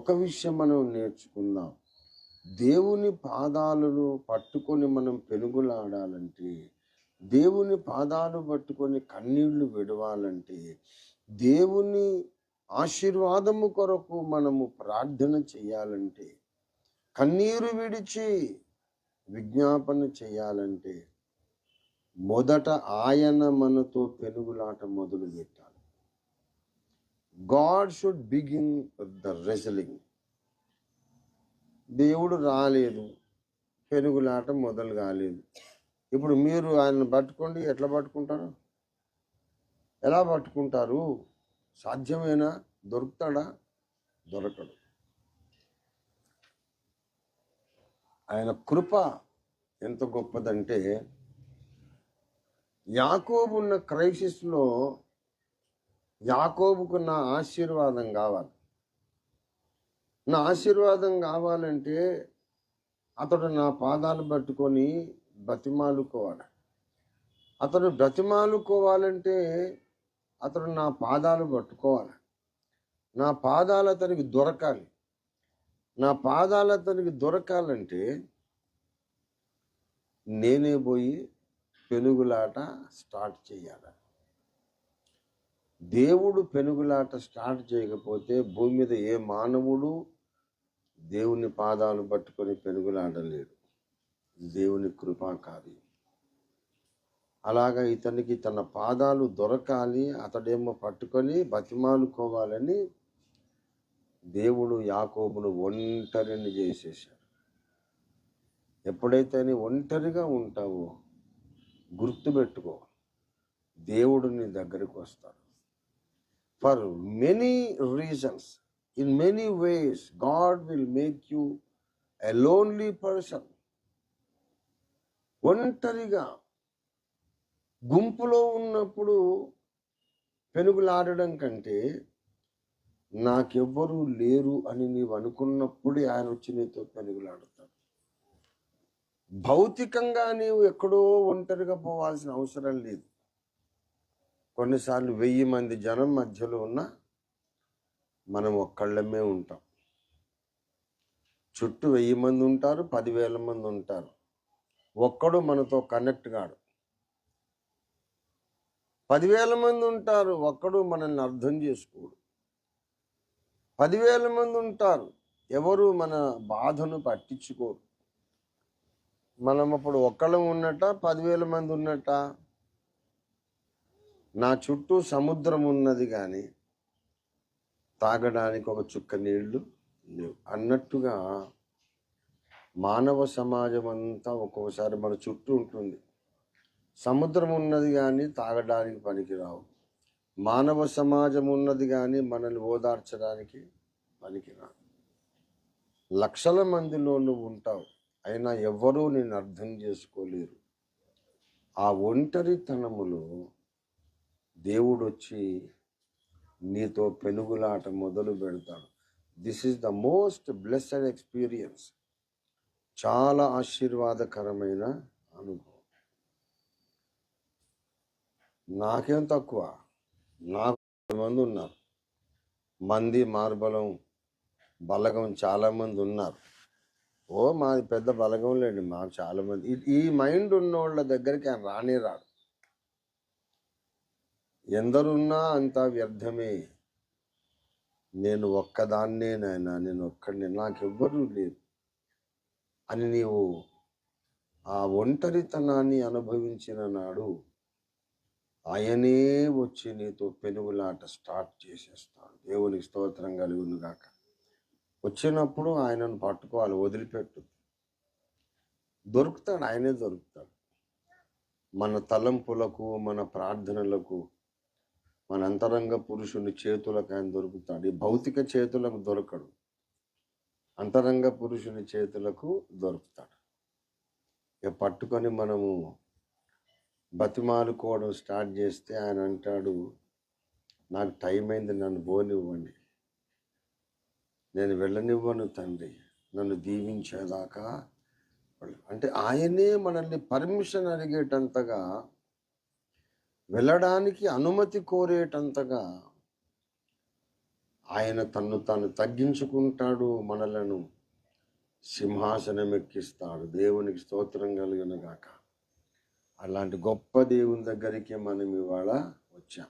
ఒక విషయం మనం నేర్చుకుందాం. దేవుని పాదాలను పట్టుకొని మనం పెనుగులాడాలంటే, దేవుని పాదాలు పట్టుకొని కన్నీళ్లు విడవాలంటే, దేవుని ఆశీర్వాదము కొరకు మనము ప్రార్థన చేయాలంటే, కన్నీరు విడిచి విజ్ఞాపన చేయాలంటే, మొదట ఆయన మనతో పెనుగులాట మొదలు పెట్టాలి. God should begin the wrestling. దేవుడు రాలేదు, పెనుగులాట మొదలు కాలేదు. ఇప్పుడు మీరు ఆయన పట్టుకోండి, ఎట్లా పట్టుకుంటారు? ఎలా పట్టుకుంటారు? సాధ్యమేనా? దొరుకుతాడా? దొరకడు. ఆయన కృప ఎంత గొప్పదంటే, యాకోబు ఉన్న క్రైసిస్లో యాకోబుకు నా ఆశీర్వాదం కావాలి. నా ఆశీర్వాదం కావాలంటే అతడు నా పాదాలు పట్టుకొని బతిమాలుకోవాలి. అతడు బ్రతిమాలుకోవాలంటే అతడు నా పాదాలు పట్టుకోవాలి. నా పాదాలు అతనికి దొరకాలి. నా పాదాలు అతనికి దొరకాలంటే నేనే పోయి పెనుగులాట స్టార్ట్ చేయాలి. దేవుడు పెనుగులాట స్టార్ట్ చేయకపోతే భూమి మీద ఏ మానవుడు దేవుని పాదాలు పట్టుకొని పెనుగులాడలేడు. దేవుని కృపా కార్యం. అలాగా ఇతనికి తన పాదాలు దొరకాలి, అతడేమో పట్టుకొని బతిమాలుకోవాలని దేవుడు యాకోబును ఒంటరిని చేసేసాడు. ఎప్పుడైతే నీ ఒంటరిగా ఉంటావో గుర్తుపెట్టుకో, దేవుడు నీ దగ్గరికి వస్తాడు. For many reasons, in many ways, God will make you a lonely person. ఒంటరిగా గుంపులో ఉన్నప్పుడు పెనుగులాడడం కంటే నాకెవ్వరూ లేరు అని నీవు అనుకున్నప్పుడే ఆయన వచ్చి నీతో పెనుగులాడుతాడు. భౌతికంగా నీవు ఎక్కడో ఒంటరిగా పోవాల్సిన అవసరం లేదు. కొన్నిసార్లు 1000 మంది జనం మధ్యలో ఉన్న మనం ఒక్కళ్ళమే ఉంటాం. చుట్టూ 1000 మంది ఉంటారు, 10,000 మంది ఉంటారు. ఒక్కడు మనతో కనెక్ట్ కాడు. 10,000 మంది ఉంటారు, ఒక్కడు మనల్ని అర్థం చేసుకోడు. 10,000 మంది ఉంటారు, ఎవరు మన బాధను పట్టించుకోరు. మనం అప్పుడు ఒక్కళ్ళం ఉన్నట్ట, 10,000 మంది ఉన్నట్ట? నా చుట్టూ సముద్రం ఉన్నది కానీ తాగడానికి ఒక చుక్క నీళ్లు లేవు అన్నట్టుగా మానవ సమాజం అంతా ఒక్కొక్కసారి మన చుట్టూ ఉంటుంది. సముద్రం ఉన్నది కానీ తాగడానికి పనికిరావు. మానవ సమాజం ఉన్నది కానీ మనల్ని ఓదార్చడానికి పనికిరాదు. లక్షల మందిలో నువ్వు ఉంటావు, అయినా ఎవ్వరూ నేను అర్థం చేసుకోలేరు. ఆ ఒంటరితనములో దేవుడు వచ్చి నీతో పెనుగులాట మొదలు పెడతాడు. This is the most blessed experience. చాలా ఆశీర్వాదకరమైన అనుభవం. నాకేం తక్కువ, నాకు మంది ఉన్నారు. మంది మార్బలం బలగం చాలా మంది ఉన్నారు. మాది పెద్ద బలగం లేండి, మాకు చాలా మంది. ఈ మైండ్ ఉన్న వాళ్ళ దగ్గరికి ఆయన రానే రాడు. ఎందరున్నా అంతా వ్యర్థమే, నేను ఒక్కదాన్నే నాయన, నేను ఒక్కడిని, నాకెవ్వరూ లేరు అని నీవు ఆ ఒంటరితనాన్ని అనుభవించిన నాడు ఆయనే వచ్చి నీతో పెనుగులాట స్టార్ట్ చేసేస్తాడు. దేవునికి స్తోత్రం కలుగును గాక. వచ్చినప్పుడు ఆయనను పట్టుకోవాలి, వదిలిపెట్టు. దొరుకుతాడు, ఆయనే దొరుకుతాడు. మన తలంపులకు, మన ప్రార్థనలకు, మన అంతరంగ పురుషుని చేతులకు ఆయన దొరుకుతాడు. ఈ భౌతిక చేతులకు దొరకడు, అంతరంగ పురుషుని చేతులకు దొరుకుతాడు. ఇక పట్టుకొని మనము బతిమాలుకోవడం స్టార్ట్ చేస్తే ఆయన అంటాడు, నాకు టైం అయింది, నన్ను పోనివ్వండి, నేను వెళ్ళనివ్వను తండ్రి, నన్ను దీవించేదాకా. అంటే ఆయనే మనల్ని పర్మిషన్ అడిగేటంతగా, వెళ్ళడానికి అనుమతి కోరేటంతగా ఆయన తన్ను తాను తగ్గించుకుంటాడు, మనలను సింహాసనం ఎక్కిస్తాడు. దేవునికి స్తోత్రం కలుగును గాక. అలాంటి గొప్ప దేవుని దగ్గరికి మనం ఇవాళ వచ్చాం.